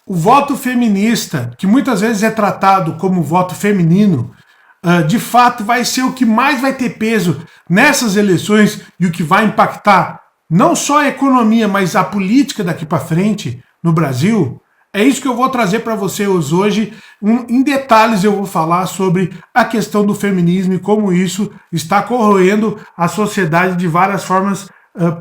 o voto feminista, que muitas vezes é tratado como voto feminino, de fato vai ser o que mais vai ter peso nessas eleições e o que vai impactar não só a economia, mas a política daqui para frente no Brasil. É isso que eu vou trazer para vocês hoje. Em detalhes eu vou falar sobre a questão do feminismo e como isso está corroendo a sociedade de várias formas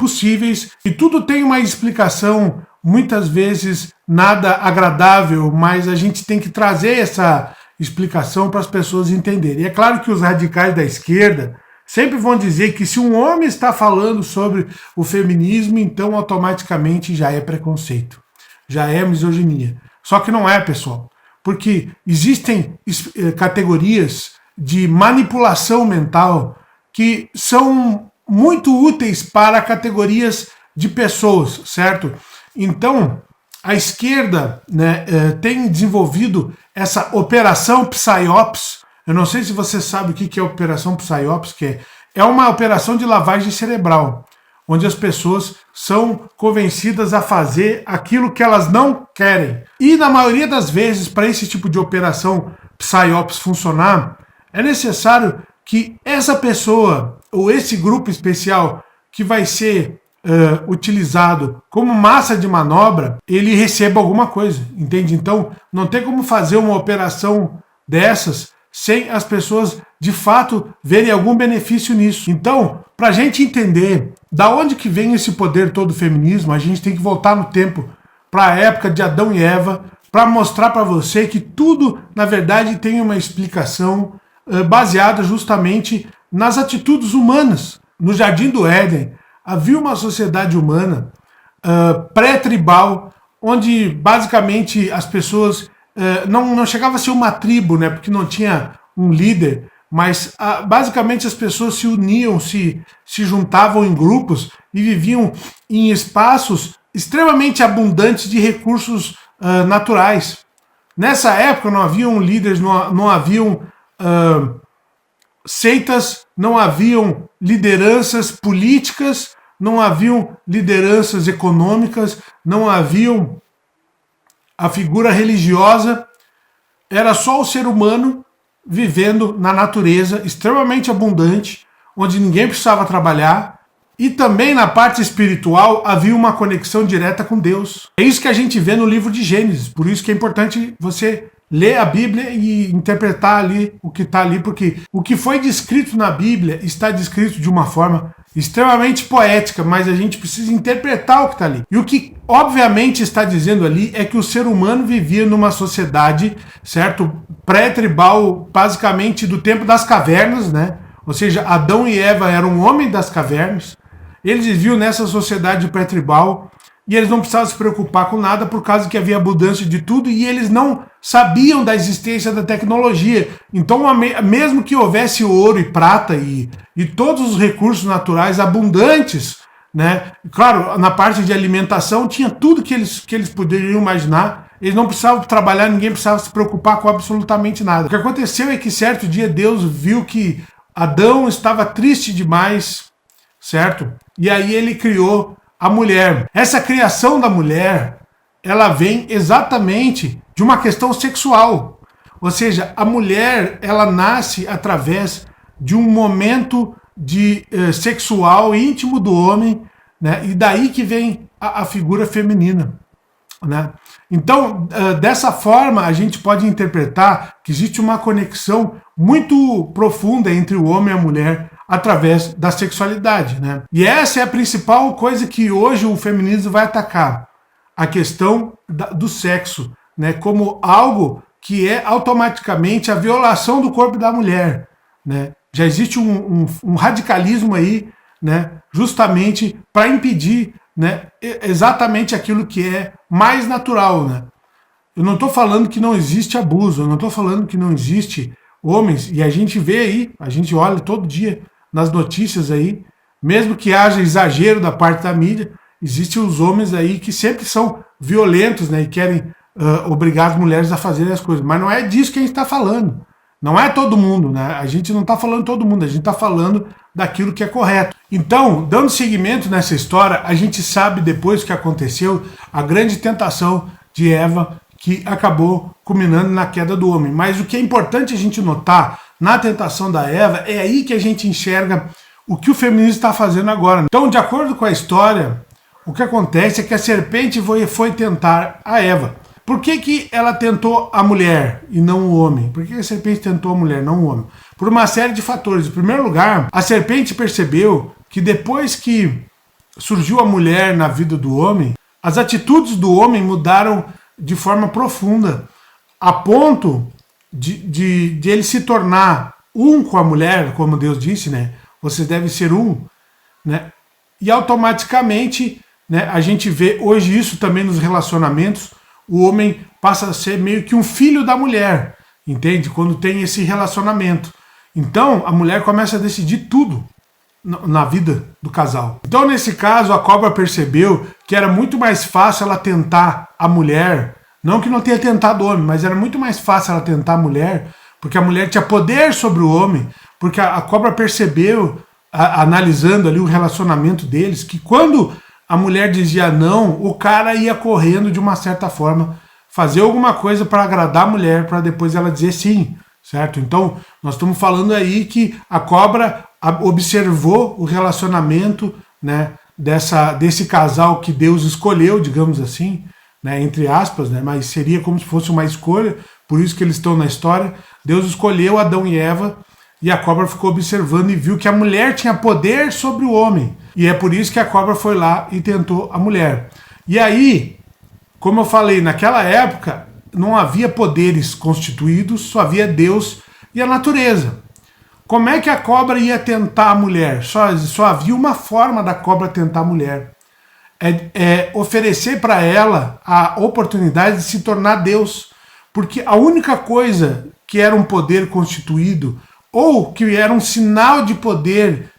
possíveis. E tudo tem uma explicação, muitas vezes nada agradável, mas a gente tem que trazer essa explicação para as pessoas entenderem. E é claro que os radicais da esquerda sempre vão dizer que se um homem está falando sobre o feminismo, então automaticamente já é preconceito, já é misoginia. Só que não é, pessoal, porque existem categorias de manipulação mental que são muito úteis para categorias de pessoas, certo? Então, a esquerda, né, tem desenvolvido essa operação PSYOPS. Eu não sei se você sabe o que é a operação PSYOPS, que é uma operação de lavagem cerebral, onde as pessoas são convencidas a fazer aquilo que elas não querem. E na maioria das vezes, para esse tipo de operação PSYOPS funcionar, é necessário que essa pessoa, ou esse grupo especial que vai ser utilizado como massa de manobra, ele receba alguma coisa, entende? Então, não tem como fazer uma operação dessas sem as pessoas, de fato, verem algum benefício nisso. Então, para a gente entender da onde que vem esse poder todo do feminismo, a gente tem que voltar no tempo, para a época de Adão e Eva, para mostrar para você que tudo, na verdade, tem uma explicação baseada justamente nas atitudes humanas. No Jardim do Éden, havia uma sociedade humana pré-tribal, onde basicamente as pessoas não chegava a ser uma tribo, né, porque não tinha um líder, mas basicamente as pessoas se uniam, se juntavam em grupos e viviam em espaços extremamente abundantes de recursos naturais. Nessa época não haviam líderes, não haviam seitas, não haviam lideranças políticas, não haviam lideranças econômicas, não haviam a figura religiosa, era só o ser humano vivendo na natureza extremamente abundante, onde ninguém precisava trabalhar, e também na parte espiritual havia uma conexão direta com Deus. É isso que a gente vê no livro de Gênesis, por isso que é importante você ler a Bíblia e interpretar ali o que está ali, porque o que foi descrito na Bíblia está descrito de uma forma extremamente poética, mas a gente precisa interpretar o que está ali. E o que obviamente está dizendo ali é que o ser humano vivia numa sociedade, certo, pré-tribal, basicamente do tempo das cavernas, né? Ou seja, Adão e Eva eram homens das cavernas, eles viviam nessa sociedade pré-tribal, e eles não precisavam se preocupar com nada por causa que havia abundância de tudo e eles não sabiam da existência da tecnologia. Então, mesmo que houvesse ouro e prata e todos os recursos naturais abundantes, né? Claro, na parte de alimentação tinha tudo que eles poderiam imaginar. Eles não precisavam trabalhar, ninguém precisava se preocupar com absolutamente nada. O que aconteceu é que certo dia Deus viu que Adão estava triste demais, certo? E aí ele criou a mulher. Essa criação da mulher, ela vem exatamente de uma questão sexual. Ou seja, a mulher, ela nasce através de um momento sexual íntimo do homem, né? E daí que vem a figura feminina, né? Então, dessa forma, a gente pode interpretar que existe uma conexão muito profunda entre o homem e a mulher através da sexualidade, né? E essa é a principal coisa que hoje o feminismo vai atacar, a questão do sexo, né? Como algo que é automaticamente a violação do corpo da mulher, né? Já existe um radicalismo aí, né? Justamente para impedir, né? Exatamente aquilo que é mais natural, né? Eu não estou falando que não existe abuso, eu não estou falando que não existe homens, e a gente vê aí, a gente olha todo dia nas notícias aí, mesmo que haja exagero da parte da mídia, existem os homens aí que sempre são violentos, né, e querem obrigar as mulheres a fazerem as coisas, mas não é disso que a gente está falando, não é todo mundo, né, a gente não está falando todo mundo, a gente está falando daquilo que é correto. Então, dando seguimento nessa história, a gente sabe depois que aconteceu a grande tentação de Eva, que acabou culminando na queda do homem. Mas o que é importante a gente notar na tentação da Eva, é aí que a gente enxerga o que o feminismo está fazendo agora. Então, de acordo com a história, o que acontece é que a serpente foi tentar a Eva. Por que ela tentou a mulher e não o homem? Por que a serpente tentou a mulher, não o homem? Por uma série de fatores. Em primeiro lugar, a serpente percebeu que depois que surgiu a mulher na vida do homem, as atitudes do homem mudaram de forma profunda, a ponto de ele se tornar um com a mulher, como Deus disse, né? Você deve ser um, né? E automaticamente, né, a gente vê hoje isso também nos relacionamentos, o homem passa a ser meio que um filho da mulher, entende? Quando tem esse relacionamento. Então, a mulher começa a decidir tudo na vida do casal. Então, nesse caso, a cobra percebeu que era muito mais fácil ela tentar a mulher, não que não tenha tentado o homem, mas era muito mais fácil ela tentar a mulher, porque a mulher tinha poder sobre o homem, porque a cobra percebeu, analisando ali o relacionamento deles, que quando a mulher dizia não, o cara ia correndo de uma certa forma, fazer alguma coisa para agradar a mulher, para depois ela dizer sim, certo? Então, nós estamos falando aí que a cobra observou o relacionamento, né, desse casal que Deus escolheu, digamos assim, né, entre aspas, né, mas seria como se fosse uma escolha, por isso que eles estão na história. Deus escolheu Adão e Eva, e a cobra ficou observando e viu que a mulher tinha poder sobre o homem. E é por isso que a cobra foi lá e tentou a mulher. E aí, como eu falei, naquela época não havia poderes constituídos, só havia Deus e a natureza. Como é que a cobra ia tentar a mulher? Só havia uma forma da cobra tentar a mulher. É oferecer para ela a oportunidade de se tornar Deus. Porque a única coisa que era um poder constituído, ou que era um sinal de poder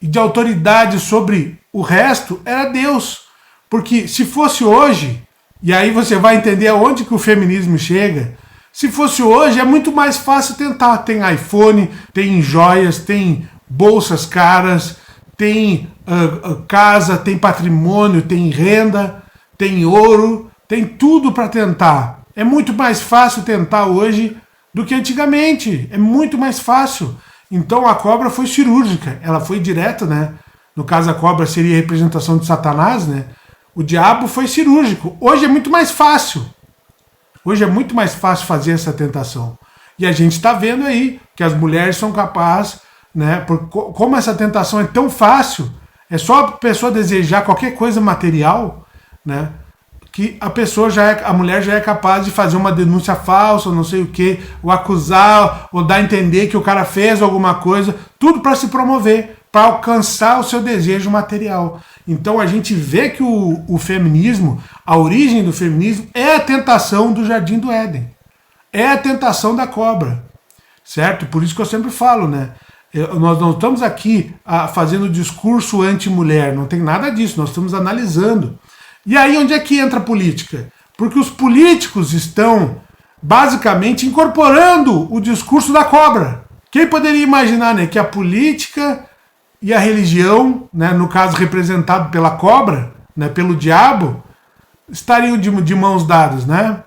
e de autoridade sobre o resto, era Deus. Porque se fosse hoje, e aí você vai entender aonde que o feminismo chega, se fosse hoje é muito mais fácil tentar. Tem iPhone, tem joias, tem bolsas caras, tem casa, tem patrimônio, tem renda, tem ouro, tem tudo para tentar. É muito mais fácil tentar hoje do que antigamente, é muito mais fácil. Então a cobra foi cirúrgica, ela foi direta, né? No caso a cobra seria a representação de Satanás, né? O diabo foi cirúrgico. Hoje é muito mais fácil. Hoje é muito mais fácil fazer essa tentação. E a gente está vendo aí que as mulheres são capazes, né? Como essa tentação é tão fácil, é só a pessoa desejar qualquer coisa material, né? Que a mulher já é capaz de fazer uma denúncia falsa, ou não sei o que, ou acusar, ou dar a entender que o cara fez alguma coisa, tudo para se promover, para alcançar o seu desejo material. Então a gente vê que o feminismo, a origem do feminismo é a tentação do Jardim do Éden, é a tentação da cobra, certo? Por isso que eu sempre falo, né? Nós não estamos aqui fazendo discurso anti-mulher, não tem nada disso, nós estamos analisando. E aí onde é que entra a política? Porque os políticos estão basicamente incorporando o discurso da cobra. Quem poderia imaginar, né, que a política e a religião, né, no caso representado pela cobra, né, pelo diabo, estariam de mãos dadas, né?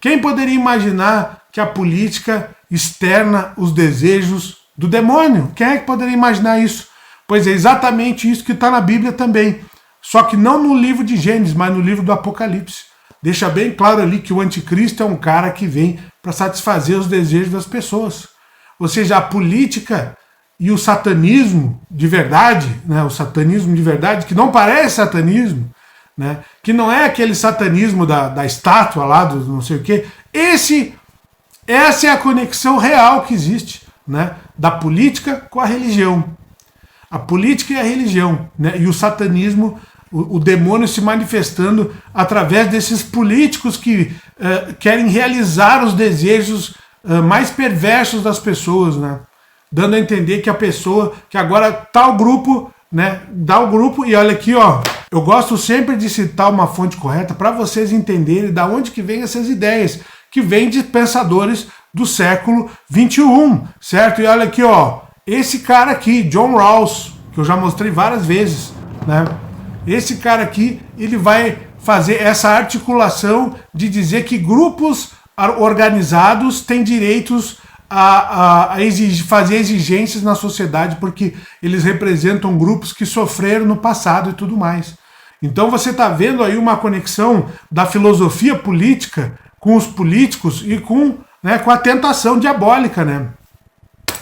Quem poderia imaginar que a política externa os desejos do demônio? Quem é que poderia imaginar isso? Pois é exatamente isso que está na Bíblia também. Só que não no livro de Gênesis, mas no livro do Apocalipse. Deixa bem claro ali que o anticristo é um cara que vem para satisfazer os desejos das pessoas. Ou seja, a política e o satanismo de verdade, né, o satanismo de verdade, que não parece satanismo, né, que não é aquele satanismo da estátua lá, do não sei o quê, essa é a conexão real que existe, né, da política com a religião. A política e a religião, né, e o satanismo, o demônio se manifestando através desses políticos que querem realizar os desejos mais perversos das pessoas, né? Dando a entender que a pessoa, que agora tal grupo, né, dá o grupo, e olha aqui, ó, eu gosto sempre de citar uma fonte correta para vocês entenderem da onde que vem essas ideias, que vem de pensadores do século 21, certo? E olha aqui, ó, esse cara aqui, John Rawls, que eu já mostrei várias vezes, né? Esse cara aqui, ele vai fazer essa articulação de dizer que grupos organizados têm direitos a fazer exigências na sociedade porque eles representam grupos que sofreram no passado e tudo mais. Então você está vendo aí uma conexão da filosofia política com os políticos e com a tentação diabólica, né?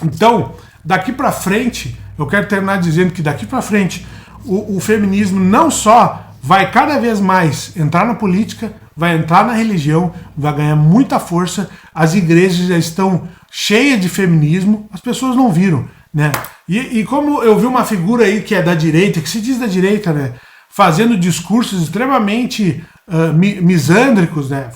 Então, daqui para frente, eu quero terminar dizendo que daqui para frente o feminismo não só vai cada vez mais entrar na política, vai entrar na religião, vai ganhar muita força, as igrejas já estão cheias de feminismo, as pessoas não viram, né? E como eu vi uma figura aí que é da direita, que se diz da direita, né? Fazendo discursos extremamente misândricos, né?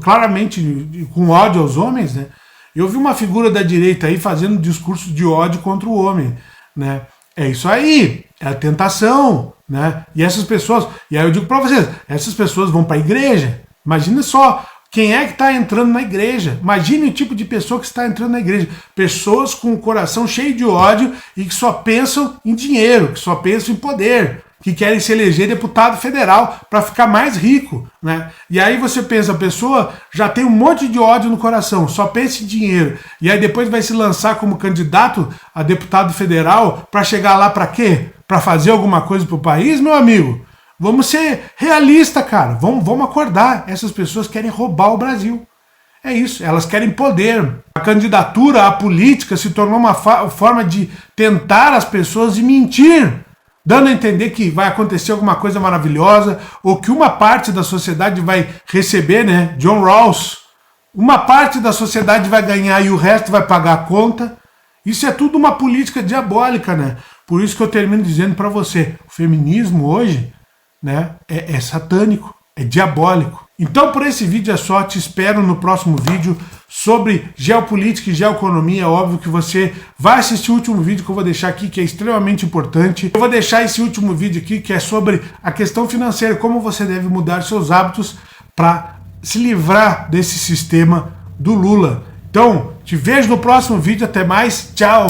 Claramente com ódio aos homens, né? Eu vi uma figura da direita aí fazendo discurso de ódio contra o homem, né? É isso aí, é a tentação, né? E essas pessoas, e aí eu digo para vocês, essas pessoas vão para a igreja. Imagina só quem é que está entrando na igreja. Imagine o tipo de pessoa que está entrando na igreja. Pessoas com o coração cheio de ódio e que só pensam em dinheiro, que só pensam em poder, que querem se eleger deputado federal para ficar mais rico, né? E aí você pensa, a pessoa já tem um monte de ódio no coração, só pensa em dinheiro, e aí depois vai se lançar como candidato a deputado federal para chegar lá para quê? Para fazer alguma coisa pro país, meu amigo? Vamos ser realistas, cara. Vamos acordar. Essas pessoas querem roubar o Brasil. É isso, elas querem poder. A candidatura à política se tornou uma forma de tentar as pessoas e mentir, dando a entender que vai acontecer alguma coisa maravilhosa, ou que uma parte da sociedade vai receber, né? John Rawls, uma parte da sociedade vai ganhar e o resto vai pagar a conta. Isso é tudo uma política diabólica, né? Por isso que eu termino dizendo para você, o feminismo hoje, né, é satânico, é diabólico. Então por esse vídeo é só, te espero no próximo vídeo sobre geopolítica e geoeconomia. É óbvio que você vai assistir o último vídeo que eu vou deixar aqui, que é extremamente importante. Eu vou deixar esse último vídeo aqui, que é sobre a questão financeira, como você deve mudar seus hábitos para se livrar desse sistema do Lula. Então, te vejo no próximo vídeo, até mais, tchau!